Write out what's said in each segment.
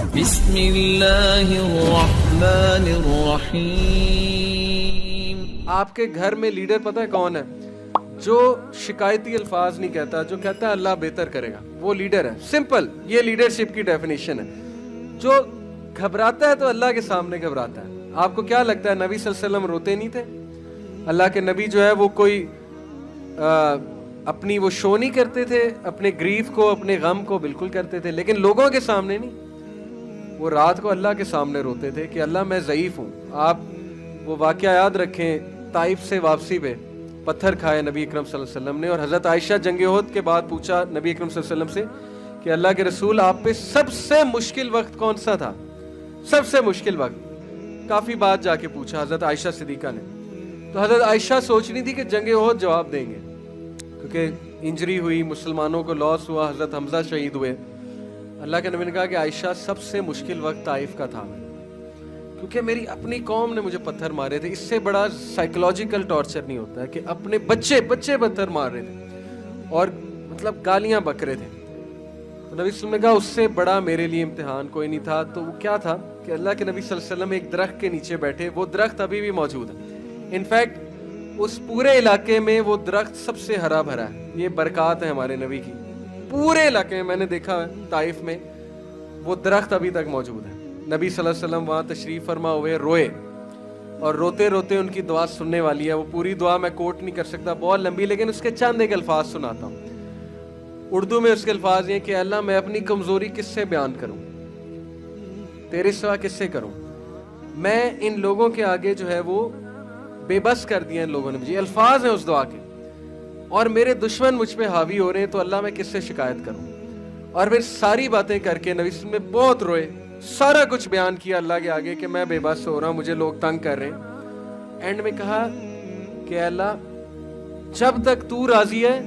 بسم اللہ الرحمن الرحیم. آپ کے گھر میں لیڈر پتہ ہے کون ہے؟ جو شکایتی الفاظ نہیں کہتا, جو کہتا ہے اللہ بہتر کرے گا, وہ لیڈر ہے. سمپل, یہ لیڈرشپ کی ڈیفینیشن ہے. جو گھبراتا ہے تو اللہ کے سامنے گھبراتا ہے. آپ کو کیا لگتا ہے نبی صلی اللہ علیہ وسلم روتے نہیں تھے؟ اللہ کے نبی جو ہے وہ کوئی اپنی وہ شو نہیں کرتے تھے, اپنے گریف کو, اپنے غم کو بالکل کرتے تھے, لیکن لوگوں کے سامنے نہیں. وہ رات کو اللہ کے سامنے روتے تھے کہ اللہ میں ضعیف ہوں. آپ وہ واقعہ یاد رکھیں, طائف سے واپسی پہ پتھر کھائے نبی اکرم صلی اللہ علیہ وسلم نے, اور حضرت عائشہ جنگ احد کے بعد پوچھا نبی اکرم صلی اللہ علیہ وسلم سے کہ اللہ کے رسول آپ پہ سب سے مشکل وقت کون سا تھا؟ سب سے مشکل وقت. کافی بات جا کے پوچھا حضرت عائشہ صدیقہ نے. تو حضرت عائشہ سوچ رہی تھی کہ جنگ احد جواب دیں گے, کیونکہ انجری ہوئی, مسلمانوں کو لاس ہوا, حضرت حمزہ شہید ہوئے. اللہ کے نبی نے کہا کہ عائشہ سب سے مشکل وقت طائف کا تھا, کیونکہ میری اپنی قوم نے مجھے پتھر مارے تھے. اس سے بڑا سائیکولوجیکل ٹارچر نہیں ہوتا ہے کہ اپنے بچے پتھر مار رہے تھے اور مطلب گالیاں بک رہے تھے. تو نبی صلی اللہ علیہ وسلم نے کہا اس سے بڑا میرے لیے امتحان کوئی نہیں تھا. تو وہ کیا تھا کہ اللہ کے نبی صلی اللہ علیہ وسلم ایک درخت کے نیچے بیٹھے. وہ درخت ابھی بھی موجود ہے. انفیکٹ اس پورے علاقے میں وہ درخت سب سے ہرا بھرا ہے. یہ برکات ہے ہمارے نبی کی. پورے علاقے میں میں نے دیکھا ہے طائف میں وہ درخت ابھی تک موجود ہے. نبی صلی اللہ علیہ وسلم وہاں تشریف فرما ہوئے, روئے, اور روتے روتے ان کی دعا سننے والی ہے. وہ پوری دعا میں کوٹ نہیں کر سکتا, بہت لمبی, لیکن اس کے چند ایک الفاظ سناتا ہوں. اردو میں اس کے الفاظ یہ کہ اللہ میں اپنی کمزوری کس سے بیان کروں, تیرے سوا کس سے کروں. میں ان لوگوں کے آگے جو ہے وہ بے بس کر دیا ان لوگوں نے مجھے. الفاظ ہیں اس دعا کے, اور میرے دشمن مجھ پہ حاوی ہو رہے ہیں, تو اللہ میں کس سے شکایت کروں. اور پھر ساری باتیں کر کے نبی صلی اللہ علیہ وسلم بہت روئے, سارا کچھ بیان کیا اللہ کے آگے کہ میں بے بس ہو رہا ہوں, مجھے لوگ تنگ کر رہے ہیں. اینڈ میں کہا کہ اللہ جب تک تو راضی ہے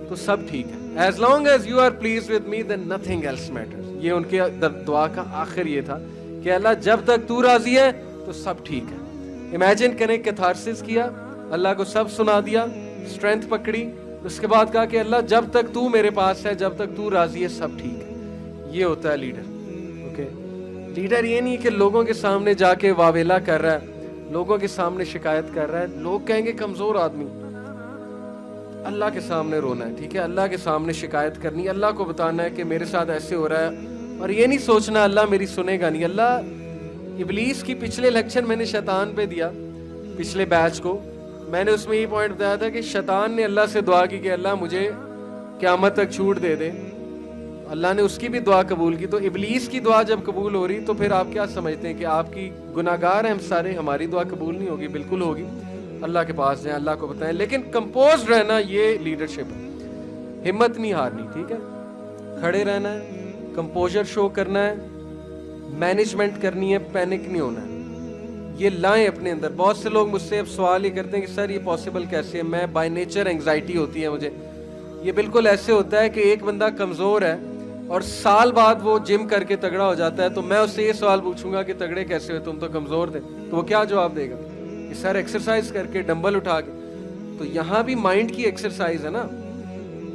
تو سب ٹھیک ہے. As long as you are pleased with me then nothing else matters. یہ ان کے دعا کا آخر یہ تھا کہ اللہ جب تک تو راضی ہے تو سب ٹھیک ہے. امیجن کریں, کیتھارسس کیا, اللہ کو سب سنا دیا, اسٹرینتھ پکڑی, اس کے بعد کہا کہ اللہ جب تک تو میرے پاس ہے, جب تک تو راضی ہے, سب ٹھیک ہے. یہ ہوتا ہے لیڈر. اوکے, لیڈر یہ نہیں کہ لوگوں کے سامنے جا کے واویلا کر رہا ہے, لوگوں کے سامنے شکایت کر رہا ہے. لوگ کہیں گے کمزور آدمی. اللہ کے سامنے رونا ہے, ٹھیک ہے, اللہ کے سامنے شکایت کرنی, اللہ کو بتانا ہے کہ میرے ساتھ ایسے ہو رہا ہے, اور یہ نہیں سوچنا اللہ میری سنے گا نہیں. اللہ ابلیس کی پچھلے لیکچر میں نے شیطان پہ دیا, پچھلے بیچ کو میں نے اس میں یہ پوائنٹ بتایا تھا کہ شیطان نے اللہ سے دعا کی کہ اللہ مجھے قیامت تک چھوٹ دے دے. اللہ نے اس کی بھی دعا قبول کی. تو ابلیس کی دعا جب قبول ہو رہی تو پھر آپ کیا سمجھتے ہیں کہ آپ کی گناہگار ہیں ہم سارے, ہماری دعا قبول نہیں ہوگی؟ بالکل ہوگی. اللہ کے پاس جائیں, اللہ کو بتائیں, لیکن کمپوزڈ رہنا یہ لیڈرشپ ہے. ہمت نہیں ہارنی, ٹھیک ہے, کھڑے رہنا ہے, کمپوزر شو کرنا ہے, مینجمنٹ کرنی ہے, پینک نہیں ہونا ہے. یہ لائیں اپنے اندر. بہت سے لوگ مجھ سے اب سوال یہ کرتے ہیں کہ سر یہ پاسبل کیسے ہے, میں بائی نیچر انگزائٹی ہوتی ہے مجھے. یہ بالکل ایسے ہوتا ہے کہ ایک بندہ کمزور ہے اور سال بعد وہ جم کر کے تگڑا ہو جاتا ہے, تو میں اس سے یہ سوال پوچھوں گا کہ تگڑے کیسے ہوئے, تم تو کمزور تھے, تو وہ کیا جواب دے گا کہ سر ایکسرسائز کر کے, ڈمبل اٹھا کے. تو یہاں بھی مائنڈ کی ایکسرسائز ہے نا,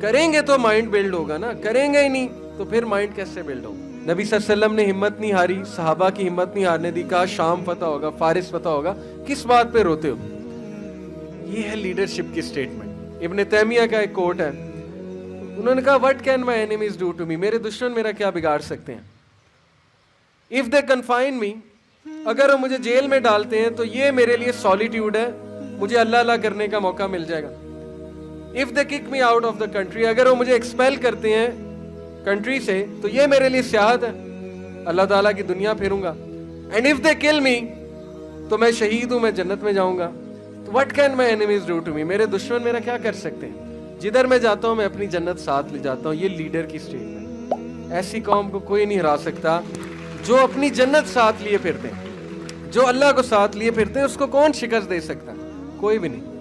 کریں گے تو مائنڈ بلڈ ہوگا نا, کریں گے ہی نہیں تو پھر مائنڈ کیسے بلڈ ہوگا. نبی صلی اللہ علیہ وسلم نے ہمت نہیں ہاری, صحابہ کی ہمت نہیں ہارنے دی. کہا شام فتح ہوگا, فارس فتح ہوگا, کس بات پہ روتے ہو. یہ ہے لیڈرشپ کی سٹیٹمنٹ. ابن تیمیہ کا ایک کوٹ ہے, انہوں نے کہا what can my enemies do to me, میرے دشمن میرا کیا بگاڑ سکتے ہیں. if they confine me, اگر وہ مجھے جیل میں ڈالتے ہیں تو یہ میرے لیے سولیٹیوڈ ہے, مجھے اللہ اللہ کرنے کا موقع مل جائے گا. if they kick me out of the country, اگر وہ مجھے ایکسپیل کرتے ہیں کنٹری سے تو یہ میرے لیے سیاحت ہے, اللہ تعالیٰ کی دنیا پھروں گا. and if they kill me, تو میں شہید ہوں, میں جنت میں جاؤں گا. تو what can my enemies do to me, میرے دشمن میرا کیا کر سکتے ہیں. جدھر میں جاتا ہوں میں اپنی جنت ساتھ لے جاتا ہوں. یہ لیڈر کی اسٹیٹمنٹ. ایسی قوم کو کوئی نہیں ہرا سکتا جو اپنی جنت ساتھ لیے پھرتے ہیں, جو اللہ کو ساتھ لیے پھرتے ہیں, اس کو کون شکست دے سکتا؟ کوئی بھی نہیں.